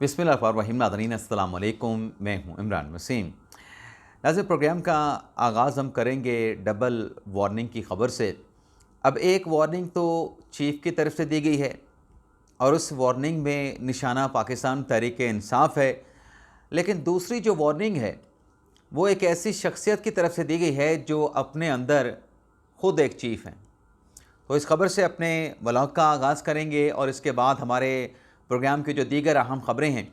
बिस्मिल्लाहिर्रहमानिर्रहीम। नाज़रीन अस्सलाम वालेकुम, मैं हूं इमरान वसीम। नाज़रीन, प्रोग्राम का आगाज़ हम करेंगे डबल वार्निंग की ख़बर से। अब एक वार्निंग तो चीफ़ की तरफ से दी गई है और उस वार्निंग में निशाना पाकिस्तान तहरीक इंसाफ है, लेकिन दूसरी जो वार्निंग है वो एक ऐसी शख्सियत की तरफ से दी गई है जो अपने अंदर ख़ुद एक चीफ़ हैं। तो इस खबर से अपने व्लॉग का आगाज़ करेंगे और इसके बाद हमारे प्रोग्राम की जो दीगर अहम ख़बरें हैं,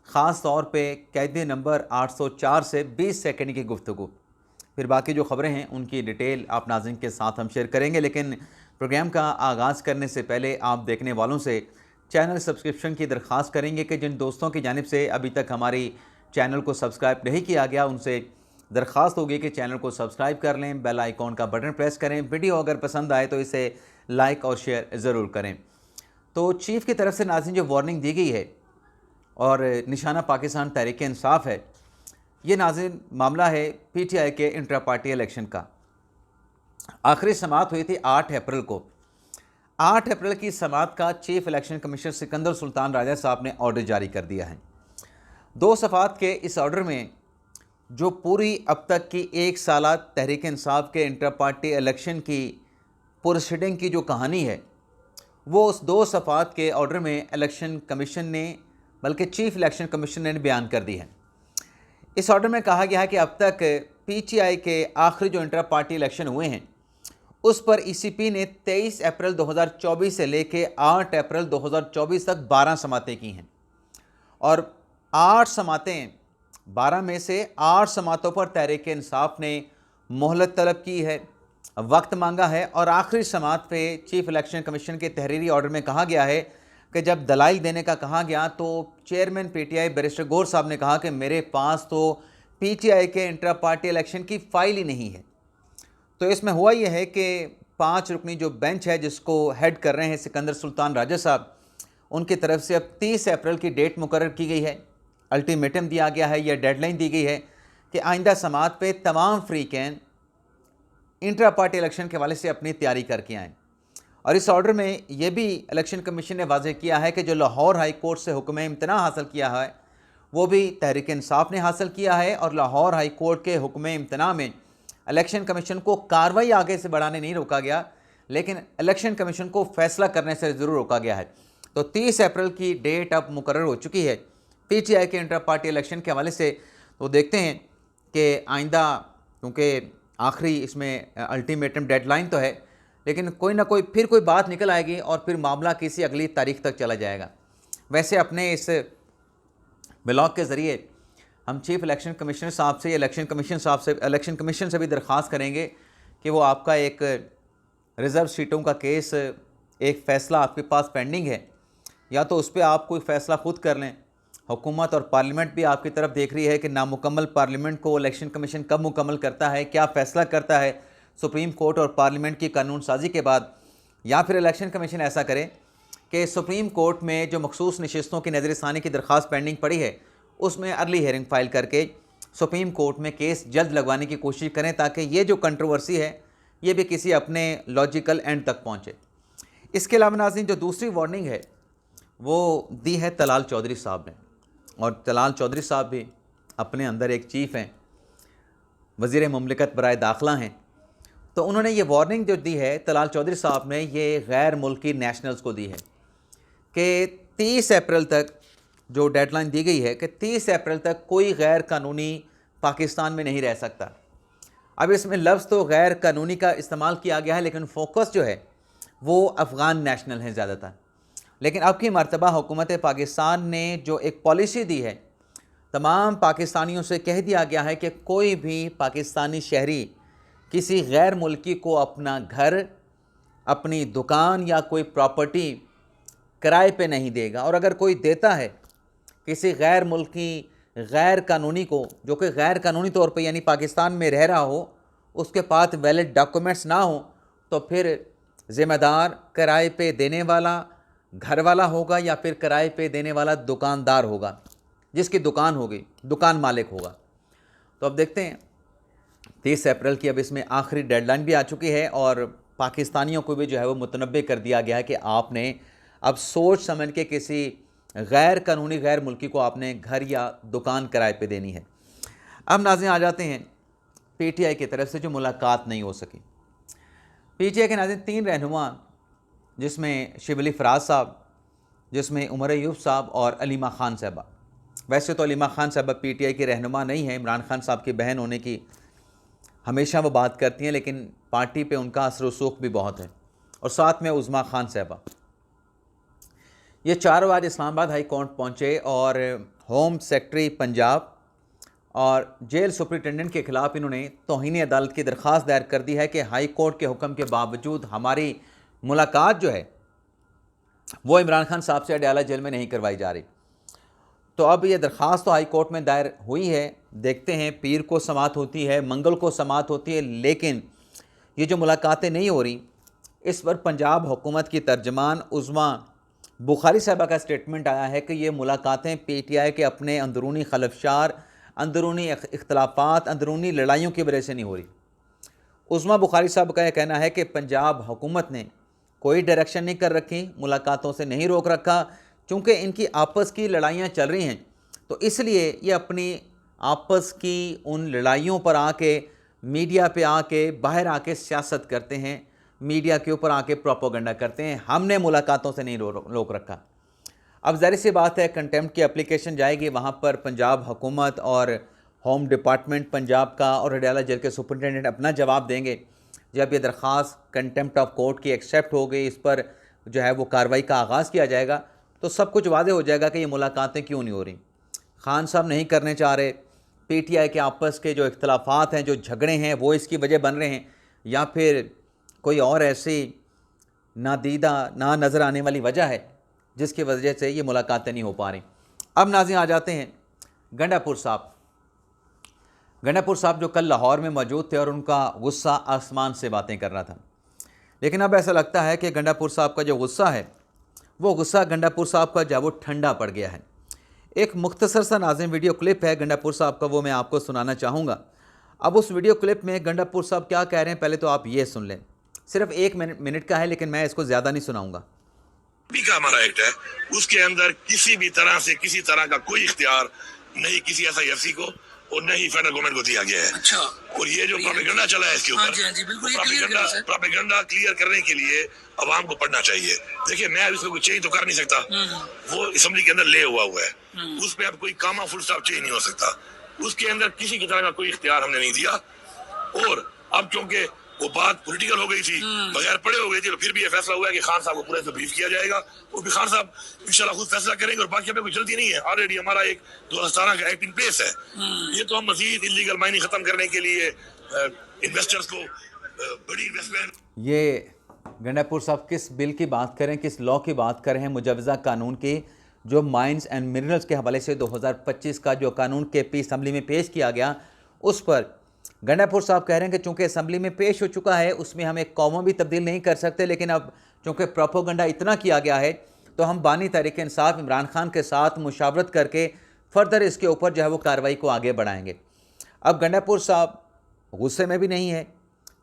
ख़ास तौर पे कैदी नंबर 804 से 20 सेकंड की गुफ्तगू, फिर बाकी जो ख़बरें हैं उनकी डिटेल आप नाज़रीन के साथ हम शेयर करेंगे। लेकिन प्रोग्राम का आगाज़ करने से पहले आप देखने वालों से चैनल सब्सक्रिप्शन की दरख्वास्त करेंगे कि जिन दोस्तों की जानिब से अभी तक हमारी चैनल को सब्सक्राइब नहीं किया गया, उनसे दरख्वास्त होगी कि चैनल को सब्सक्राइब कर लें, बेल आइकॉन का बटन प्रेस करें। वीडियो अगर पसंद आए तो इसे लाइक और शेयर ज़रूर करें। तो चीफ़ की तरफ से नाज़रीन जो वार्निंग दी गई है और निशाना पाकिस्तान तहरीक इंसाफ है, ये नाज़रीन मामला है PTI के इंट्रा पार्टी इलेक्शन का। आखिरी समाअत हुई थी 8 अप्रैल को। 8 अप्रैल की समाअत का chief election commissioner Sikandar Sultan Raja साहब ने ऑर्डर जारी कर दिया है। 2 सफ़ात के इस ऑर्डर में जो पूरी अब तक की 1 साला तहरीक इंसाफ के इंटर पार्टी इलेक्शन की प्रोसीडिंग की जो कहानी है, वो उस 2 सफ़ात के ऑर्डर में इलेक्शन कमीशन ने, बल्कि चीफ इलेक्शन कमीशन ने बयान कर दी है। इस ऑर्डर में कहा गया है कि अब तक PTI के आखिरी जो इंटर पार्टी इलेक्शन हुए हैं उस पर ECP ने 23 अप्रैल 2024 से लेके 8 अप्रैल 2024 तक 12 समातें की हैं और 8 समातें 12 में से 8 समातों पर तहरीक इंसाफ ने मोहलत तलब की है, वक्त मांगा है और आखिरी समात पे चीफ इलेक्शन कमीशन के तहरीरी ऑर्डर में कहा गया है कि जब दलाइल देने का कहा गया तो चेयरमैन PTI बैरिस्टर गौर साहब ने कहा कि मेरे पास तो PTI के इंट्रा पार्टी इलेक्शन की फ़ाइल ही नहीं है। तो इसमें हुआ यह है कि 5 रुकनी जो बेंच है जिसको हेड कर रहे हैं सिकंदर सुल्तान राजा साहब, उनकी तरफ से अब 30 अप्रैल की डेट मुकर्रर की गई है। अल्टीमेटम दिया गया है, यह डेडलाइन दी गई है कि आइंदा समात पे तमाम फ्रीकैन इंट्रा पार्टी इलेक्शन के हवाले से अपनी तैयारी करके आएँ। और इस ऑर्डर में यह भी इलेक्शन कमीशन ने वाज़ेह किया है कि जो लाहौर हाई कोर्ट से हुक्म इम्तना हासिल किया है वो भी तहरीक इंसाफ ने हासिल किया है और लाहौर हाई कोर्ट के हुक्म इम्तना में इलेक्शन कमीशन को कार्रवाई आगे से बढ़ाने नहीं रोका गया, लेकिन इलेक्शन कमीशन को फैसला करने से ज़रूर रोका गया है। तो 30 अप्रैल की डेट अब मुकर्रर हो चुकी है PTI के इंटर पार्टी इलेक्शन के हवाले से। तो देखते हैं कि आइंदा, क्योंकि आखिरी इसमें अल्टीमेटम डेडलाइन तो है, लेकिन कोई ना कोई फिर कोई बात निकल आएगी और फिर मामला किसी अगली तारीख तक चला जाएगा। वैसे अपने इस ब्लॉग के ज़रिए हम चीफ इलेक्शन कमिश्नर साहब से, इलेक्शन कमीशन से भी दरख्वास्त करेंगे कि वो आपका एक रिज़र्व सीटों का केस, एक फ़ैसला आपके पास पेंडिंग है, या तो उस पर आप कोई फ़ैसला ख़ुद कर लें। हुकूमत और पार्लियामेंट भी आपकी तरफ देख रही है कि नामुकम्मल पार्लियामेंट को इलेक्शन कमीशन कब मुकम्मल करता है, क्या फ़ैसला करता है सुप्रीम कोर्ट और पार्लियामेंट की कानून साजी के बाद, या फिर इलेक्शन कमीशन ऐसा करे कि सुप्रीम कोर्ट में जो मखसूस नशिस्तों की नज़रसानी की दरख्वास्त पेंडिंग पड़ी है उसमें अर्ली हेयरिंग फ़ाइल करके सुप्रीम कोर्ट में केस जल्द लगवाने की कोशिश करें, ताकि ये जो कंट्रोवर्सी है ये भी किसी अपने लॉजिकल एंड तक पहुँचे। इसके अलावा नाज़रीन जो दूसरी वार्निंग है वो दी है तलाल चौधरी साहब ने, और तलाल चौधरी साहब भी अपने अंदर एक चीफ़ हैं, वज़ीर मुमलिकत बराए दाखिला हैं। तो उन्होंने ये वार्निंग जो दी है तलाल चौधरी साहब ने, ये गैर मुल्की नेशनल्स को दी है कि 30 अप्रैल तक जो डेडलाइन दी गई है कि 30 अप्रैल तक कोई गैर कानूनी पाकिस्तान में नहीं रह सकता। अब इसमें लफ्ज़ तो गैर कानूनी का इस्तेमाल किया गया है, लेकिन फोकस जो है वो अफ़गान नेशनल हैं ज़्यादातर। लेकिन अब की मरतबा हुकूमत पाकिस्तान ने जो एक पॉलिसी दी है, तमाम पाकिस्तानियों से कह दिया गया है कि कोई भी पाकिस्तानी शहरी किसी गैर मुल्की को अपना घर, अपनी दुकान या कोई प्रॉपर्टी किराए पे नहीं देगा, और अगर कोई देता है किसी गैर मुल्की गैर कानूनी को, जो कि गैर कानूनी तौर पे यानी पाकिस्तान में रह रहा हो, उसके पास वैलिड डॉक्यूमेंट्स ना हो, तो फिर ज़िम्मेदार किराए पे देने वाला घर वाला होगा या फिर किराए पे देने वाला दुकानदार होगा, जिसकी दुकान होगी, दुकान मालिक होगा। तो अब देखते हैं 30 अप्रैल की अब इसमें आखिरी डेडलाइन भी आ चुकी है और पाकिस्तानियों को भी जो है वो मुतनब्बे कर दिया गया है कि आपने अब सोच समझ के किसी गैर कानूनी गैर मुल्की को आपने घर या दुकान किराए पे देनी है। अब नाज़रीन आ जाते हैं PTI की तरफ से जो मुलाकात नहीं हो सकी। PTI के नाज़रीन 3 रहनुमा, जिसमें शिबली फराज साहब, जिसमें उमर अयूब साहब और अलीमा खान साहबा। वैसे तो अलीमा खान साहबा PTI की रहनुमा नहीं है, इमरान खान साहब की बहन होने की हमेशा वो बात करती हैं, लेकिन पार्टी पे उनका असर रसूख भी बहुत है। और साथ में उज़मा खान साहबा। ये चारों आज इस्लामाबाद हाई कोर्ट पहुँचे और होम सेक्रेटरी पंजाब और जेल सुपरिटेंडेंट के ख़िलाफ़ इन्होंने तौहीन अदालत की दरख्वास्त दायर कर दी है कि हाई कोर्ट के हुक्म के बावजूद हमारी मुलाकात जो है वो इमरान खान साहब से अडयाला जेल में नहीं करवाई जा रही। तो अब ये दरख्वास्त तो हाई कोर्ट में दायर हुई है, देखते हैं पीर को समाअत होती है, मंगल को समाअत होती है, लेकिन ये जो मुलाकातें नहीं हो रही, इस पर पंजाब हुकूमत की तर्जमान उज़मा बुखारी साहबा का स्टेटमेंट आया है कि ये मुलाकातें PTI के अपने अंदरूनी खलफशार, अंदरूनी इख्तलाफात, अंदरूनी लड़ाइयों की वजह से नहीं हो रही। उज़मा बुखारी साहब का यह कहना है कि पंजाब हुकूमत ने कोई डायरेक्शन नहीं कर रखी, मुलाकातों से नहीं रोक रखा, चूँकि इनकी आपस की लड़ाइयाँ चल रही हैं, तो इसलिए ये अपनी आपस की उन लड़ाइयों पर आके, मीडिया पे आके, बाहर आके सियासत करते हैं, मीडिया के ऊपर आके प्रोपोगंडा करते हैं। हमने मुलाकातों से नहीं रोक रखा। अब ज़ाहिर सी बात है कंटेम्प्ट की एप्लीकेशन जाएगी, वहाँ पर पंजाब हुकूमत और होम डिपार्टमेंट पंजाब का और अडयाला जेल के सुपरिटेंडेंट अपना जवाब देंगे। जब ये दरख्वास्त कंटेम्प्ट ऑफ कोर्ट की एक्सेप्ट हो गई, इस पर जो है वो कार्रवाई का आगाज़ किया जाएगा, तो सब कुछ वादे हो जाएगा कि ये मुलाकातें क्यों नहीं हो रही। खान साहब नहीं करने चाह रहे, PTI के आपस के जो इख्तलाफात हैं, जो झगड़े हैं, वो इसकी वजह बन रहे हैं, या फिर कोई और ऐसी नादीदा ना नज़र आने वाली वजह है जिसकी वजह से ये मुलाकातें नहीं हो पा रही। अब नाज़रीन आ जाते हैं गंडापुर साहब। गंडापुर साहब जो कल लाहौर में मौजूद थे और उनका गुस्सा आसमान से बातें कर रहा था, लेकिन अब ऐसा लगता है कि गंडापुर साहब का जो गुस्सा है, वो गुस्सा गंडापुर साहब का जब वो ठंडा पड़ गया है। एक मुख्तसर सा नाज़रीन वीडियो क्लिप है गंडापुर साहब का, वो मैं आपको सुनाना चाहूँगा। अब उस वीडियो क्लिप में गंडापुर साहब क्या कह रहे हैं, पहले तो आप ये सुन लें। सिर्फ 1 मिनट का है, लेकिन मैं इसको ज़्यादा नहीं सुनाऊँगा। भी का हमारा एक्ट है, उसके अंदर किसी भी तरह से किसी तरह का कोई इख्तियार नहीं किसी SIFC को और नहीं फेडरल गवर्नमेंट को दिया गया है। अच्छा। और ये जो प्रोपेगेंडा चला है इसके ऊपर, प्रोपेगेंडा क्लियर करने के लिए अवाम को पढ़ना चाहिए। देखिए मैं इसमें कोई चेंज तो कर नहीं सकता, वो असेंबली के अंदर ले हुआ है, उस पर अब कोई कामा फुल स्टॉप चेंज नहीं हो सकता। उसके अंदर किसी की तरह का कोई इख्तियार हमने नहीं दिया। और अब चूंकि वो बात पॉलिटिकल हो गई थी, बगैर पड़े हो गई थी, तो फिर भी ये फैसला हुआ है कि खान साहब को पूरे से ब्रीफ किया जाएगा। वो भी खान साहब इंशाल्लाह खुद फैसला करेंगे और बाकी हमें कोई जल्दी नहीं है। ऑलरेडी हमारा एक 2017 का एक्ट इन प्लेस है। ये तो हम मजीद इलीगल माइनिंग खत्म करने के लिए इन्वेस्टर्स को बड़ी इन्वेस्टमेंट। ये गंडापुर साहब किस बिल की बात करें, किस लॉ की बात कर रहे हैं? मुजवज़ा कानून की जो माइंस एंड मिनरल्स के हवाले से 2025 का जो कानून KP असम्बली में पेश किया गया, उस पर गंडापुर साहब कह रहे हैं कि चूँकि असम्बली में पेश हो चुका है, उसमें हम एक कौमा भी तब्दील नहीं कर सकते, लेकिन अब चूँकि प्रोपोगंडा इतना किया गया है, तो हम बानी तहरीक इंसाफ इमरान खान के साथ मुशावरत करके फर्दर इसके ऊपर जो है वो कार्रवाई को आगे बढ़ाएंगे। अब गंडापुर साहब गुस्से में भी नहीं है।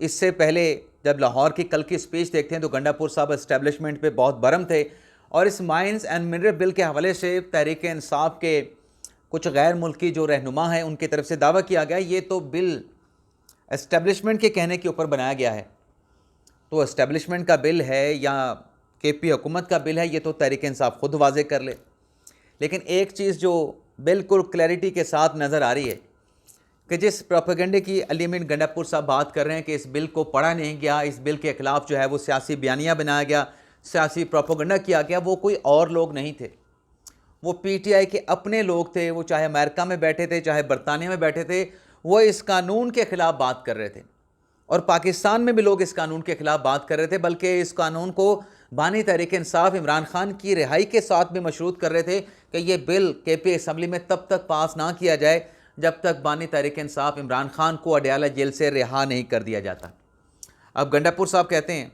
इससे पहले जब लाहौर की कल की स्पीच देखते हैं तो गंडापुर साहब एस्टेब्लिशमेंट पे बहुत बरम थे और इस माइंस एंड मिनरल बिल के हवाले से तहरीक इंसाफ के कुछ गैर मुल्की जो रहनुमा हैं उनकी तरफ से दावा किया गया ये तो बिल एस्टेब्लिशमेंट के कहने के ऊपर बनाया गया है। तो एस्टेब्लिशमेंट का बिल है या KP हुकूमत का बिल है, ये तो तहरीक इंसाफ खुद वाजे कर ले। लेकिन एक चीज़ जो बिल्कुल क्लैरिटी के साथ नज़र आ रही है कि जिस प्रोपेगेंडे की अली अमीन गंडापुर साहब बात कर रहे हैं कि इस बिल को पढ़ा नहीं गया, इस बिल के ख़िलाफ़ जो है वो सियासी बयानिया बनाया गया, सियासी प्रोपेगेंडा किया गया, वो कोई और लोग नहीं थे, वो PTI के अपने लोग थे। वो चाहे अमेरिका में बैठे थे, चाहे बरतानिया में बैठे थे, वो इस कानून के ख़िलाफ़ बात कर रहे थे। और पाकिस्तान में भी लोग इस कानून के ख़िलाफ़ बात कर रहे थे, बल्कि इस कानून को बानी तहरीक इंसाफ इमरान खान की रिहाई के साथ भी मशरूत कर रहे थे कि ये बिल KP असम्बली में तब तक पास ना किया जाए जब तक बानी तहरीक इंसाफ इमरान खान को अडयाला जेल से रिहा नहीं कर दिया जाता। अब गंडापुर साहब कहते हैं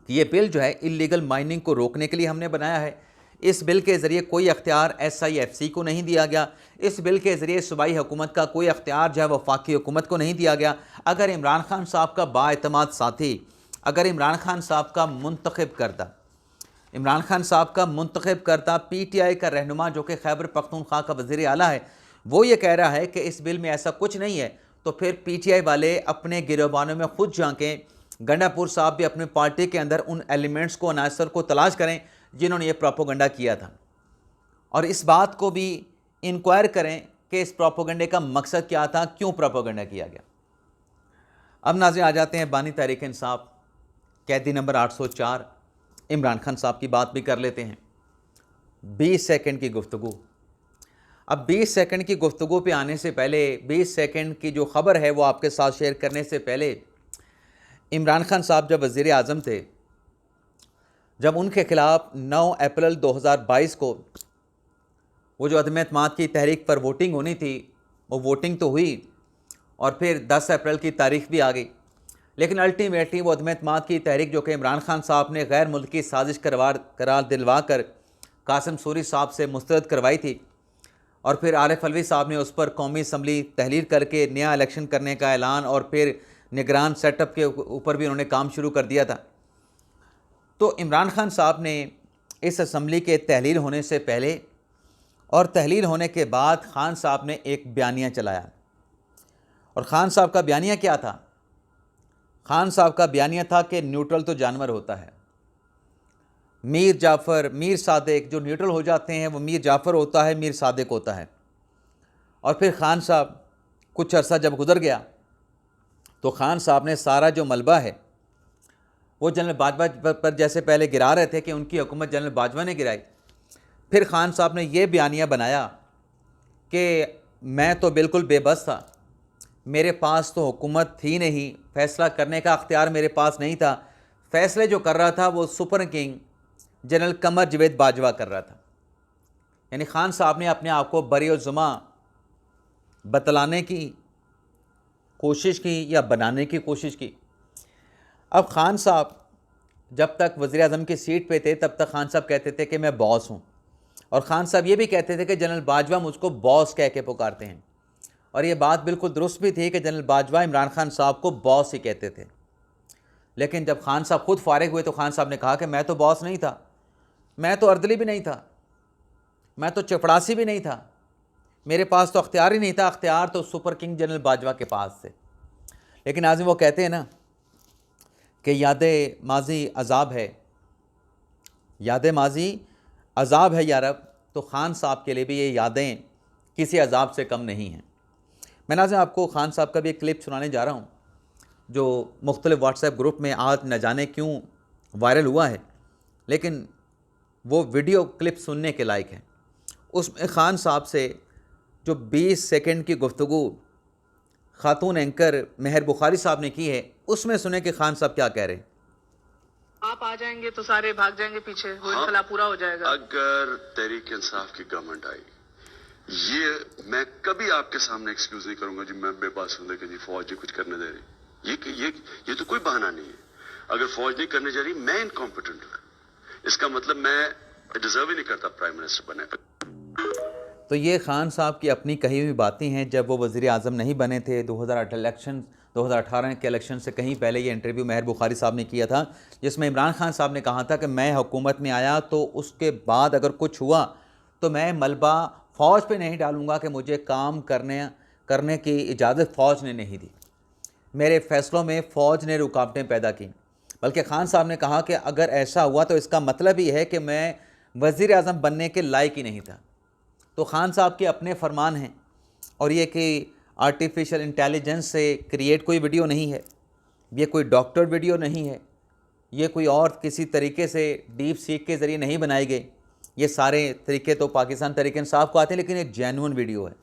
कि ये बिल जो है इलीगल माइनिंग को रोकने के लिए हमने बनाया है। इस बिल के ज़रिए कोई अख्तियार SIFC को नहीं दिया गया। इस बिल के ज़रिए सूबाई हुकूमत का कोई अख्तियार जो है वफाकी हुकूमत को नहीं दिया गया। अगर इमरान खान साहब का बाएतमाद साथी, अगर इमरान खान साहब का मुंतखब करदा इमरान खान साहब का मुंतखब करता PTI का रहनुमा जो कि खैबर पख्तूनख्वा का वज़ीर आला है, वो ये कह रहा है कि इस बिल में ऐसा कुछ नहीं है, तो फिर PTI वाले अपने गिरोबानों में खुद झांकें, गंडापुर साहब भी अपनी पार्टी के अंदर उन एलिमेंट्स को, अनासर को तलाश करें जिन्होंने ये प्रोपोगंडा किया था, और इस बात को भी इंक्वायर करें कि इस प्रोपोगंडे का मकसद क्या था, क्यों प्रोपोगंडा किया गया। अब नाज़रीन आ जाते हैं बानी तहरीक इंसाफ कैदी नंबर 804 इमरान खान साहब की बात भी कर लेते हैं। 20 सेकंड की गुफ्तगू। अब 20 सेकंड की गुफ्तगू पे आने से पहले, 20 सेकंड की जो ख़बर है वो आपके साथ शेयर करने से पहले, इमरान खान साहब जब वज़ीर आज़म थे, जब उनके ख़िलाफ़ 9 अप्रैल 2022 को वो जो अदम एतमाद की तहरीक पर वोटिंग होनी थी, वो वोटिंग तो हुई और फिर 10 अप्रैल की तारीख भी आ गई, लेकिन अल्टीमेटली वो अदम एतमाद की तहरीक जो कि इमरान खान साहब ने गैर मुल्की साजिश करार दिलवा कर कासिम सूरी साहब से मुस्तरद करवाई थी, और फिर आरिफ अलवी साहब ने उस पर कौमी असम्बली तहलील करके नया इलेक्शन करने का ऐलान और फिर निगरान सेटअप के ऊपर भी उन्होंने काम शुरू कर दिया था। तो इमरान खान साहब ने इस असम्बली के तहलील होने से पहले और तहलील होने के बाद खान साहब ने एक बयानिया चलाया, और ख़ान साहब का बयानिया क्या था? ख़ान साहब का बयानिया था कि न्यूट्रल तो जानवर होता है, मीर जाफ़र, मीर सादिक जो न्यूट्रल हो जाते हैं वो मीर जाफ़र होता है, मीर सादिक होता है। और फिर ख़ान साहब कुछ अर्सा जब गुज़र गया तो ख़ान साहब ने सारा जो मलबा है वो जनरल बाजवा पर जैसे पहले गिरा रहे थे कि उनकी हुकूमत जनरल बाजवा ने गिराई, फिर ख़ान साहब ने ये बयानिया बनाया कि मैं तो बिल्कुल बेबस था, मेरे पास तो हुकूमत थी नहीं, फ़ैसला करने का अख्तियार मेरे पास नहीं था, फ़ैसले जो कर रहा था वो सुपर किंग जनरल कमर जवेद बाजवा कर रहा था। यानी ख़ान साहब ने अपने आप को बरी-ओ-ज़िम्मा बतलाने की कोशिश की या बनाने की कोशिश की। अब ख़ान साहब जब तक वज़ीर आज़म की सीट पे थे तब तक ख़ान साहब कहते थे कि मैं बॉस हूँ, और ख़ान साहब ये भी कहते थे कि जनरल बाजवा मुझको बॉस कह के पुकारते हैं, और ये बात बिल्कुल दुरुस्त भी थी कि जनरल बाजवा इमरान खान साहब को बॉस ही कहते थे। लेकिन जब ख़ान साहब खुद फारिग हुए तो ख़ान साहब ने कहा कि मैं तो बॉस नहीं था, मैं तो अर्दली भी नहीं था, मैं तो चपड़ासी भी नहीं था, मेरे पास तो अख्तियार ही नहीं था, अख्तियार तो सुपर किंग जनरल बाजवा के पास थे। लेकिन आज़म वो कहते हैं ना कि याद माजी अजाब है, याद माजी अजाब है यारब, तो ख़ान साहब के लिए भी ये यादें किसी अजाब से कम नहीं हैं। मैं नाज़रीन आपको ख़ान साहब का भी एक क्लिप सुनाने जा रहा हूँ जो मुख्तलिफ़ व्हाट्सएप ग्रुप में आज न जाने क्यों वायरल हुआ है, लेकिन वो वीडियो क्लिप सुनने के लायक है। उसमें ख़ान साहब से जो 20 सेकंड की गुफ्तगू खातून एंकर मेहर बुखारी साहब ने की है, उसमें सुने कि ख़ान साहब क्या कह रहे हैं। आप आ जाएंगे तो सारे भाग जाएंगे पीछे, वो इनकलाब पूरा हो जाएगा। अगर तहरीक इंसाफ की गवर्नमेंट आई, ये मैं कभी आपके सामने एक्सक्यूज नहीं करूंगा जी मैं बेबस हूं लेकिन जी फौज जी कुछ करने दे रही, ये तो कोई बहाना नहीं है। अगर फौज नहीं करने जा रही, मैं इनकॉम्पिटेंट हूं, इसका मतलब मैं डिजर्व ही नहीं करता प्राइम मिनिस्टर बने। तो ये ख़ान साहब की अपनी कही हुई बातें हैं। जब वो वज़ीर आज़म नहीं बने थे 2018 के इलेक्शन से कहीं पहले ये इंटरव्यू मेहर बुखारी साहब ने किया था, जिसमें इमरान खान साहब ने कहा था कि मैं हुकूमत में आया तो उसके बाद अगर कुछ हुआ तो मैं मलबा फ़ौज पे नहीं डालूंगा कि मुझे काम करने की इजाज़त फ़ौज ने नहीं दी, मेरे फ़ैसलों में फ़ौज ने रुकावटें पैदा की। बल्कि ख़ान साहब ने कहा कि अगर ऐसा हुआ तो इसका मतलब ये है कि मैं वज़ीर आज़म बनने के लायक ही नहीं था। तो ख़ान साहब के अपने फरमान हैं, और ये कि आर्टिफिशियल इंटेलिजेंस से क्रिएट कोई वीडियो नहीं है, ये कोई डॉक्टर वीडियो नहीं है, ये कोई और किसी तरीके से डीप सीक के ज़रिए नहीं बनाए गए। ये सारे तरीके तो पाकिस्तान तहरीक इंसाफ को आते हैं, लेकिन एक जेन्युइन वीडियो है।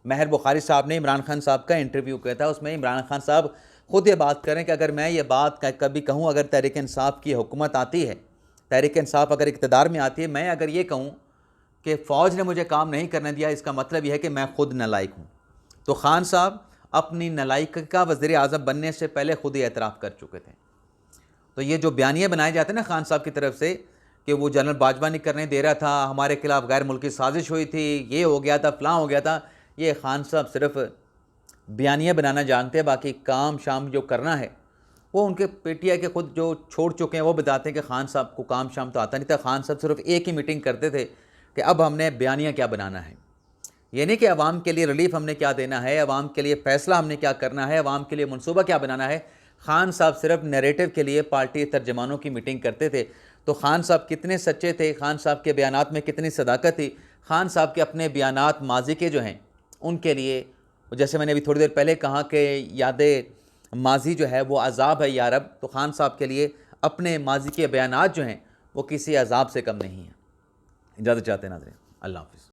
मेहर बुखारी साहब ने इमरान खान साहब का इंटरव्यू किया था, उसमें इमरान खान साहब ख़ुद ये बात करें कि अगर मैं ये बात कभी कहूँ, अगर तहरीक इंसाफ की हुकूमत आती है, तहरीक इंसाफ अगर इक़्तिदार में आती है, मैं अगर ये कहूँ कि फ़ौज ने मुझे काम नहीं करने दिया, इसका मतलब यह है कि मैं ख़ुद नालायक हूँ। तो ख़ान साहब अपनी नालायकी का वज़ीर आज़म बनने से पहले ख़ुद ही एतराफ़ कर चुके थे। तो ये जो बयानिए बनाए जाते हैं ना ख़ान साहब की तरफ से कि वो जनरल बाजवा नहीं करने दे रहा था, हमारे खिलाफ़ गैर मुल्की साजिश हुई थी, ये हो गया था, फ़लाँ हो गया था, ये ख़ान साहब सिर्फ बयानिए बनाना जानते हैं, बाकी काम शाम जो करना है वो उनके पीटीआई के खुद जो छोड़ चुके हैं वो बताते हैं कि खान साहब को काम शाम तो आता नहीं था, खान साहब सिर्फ एक ही मीटिंग करते थे कि अब हमने बयानिया क्या बनाना है, ये नहीं कि अवाम के लिए रिलीफ हमने क्या देना है, अवाम के लिए फ़ैसला हमने क्या करना है, अवाम के लिए मनसूबा क्या बनाना है। खान साहब सिर्फ नैरेटिव के लिए पार्टी तर्जमानों की मीटिंग करते थे। तो खान साहब कितने सच्चे थे, खान साहब के बयानात में कितनी सदाकत थी, खान साहब के अपने बयानात माजी के जो हैं उनके लिए, जैसे मैंने अभी थोड़ी देर पहले कहा कि याद माजी जो है वो अजाब है यारब, तो खान साहब के लिए अपने माजी के बयानात जो हैं वो किसी अजाब से कम नहीं हैं। इजाज़त चाहते हैं नाज़रीन, अल्लाह हाफ़िज़।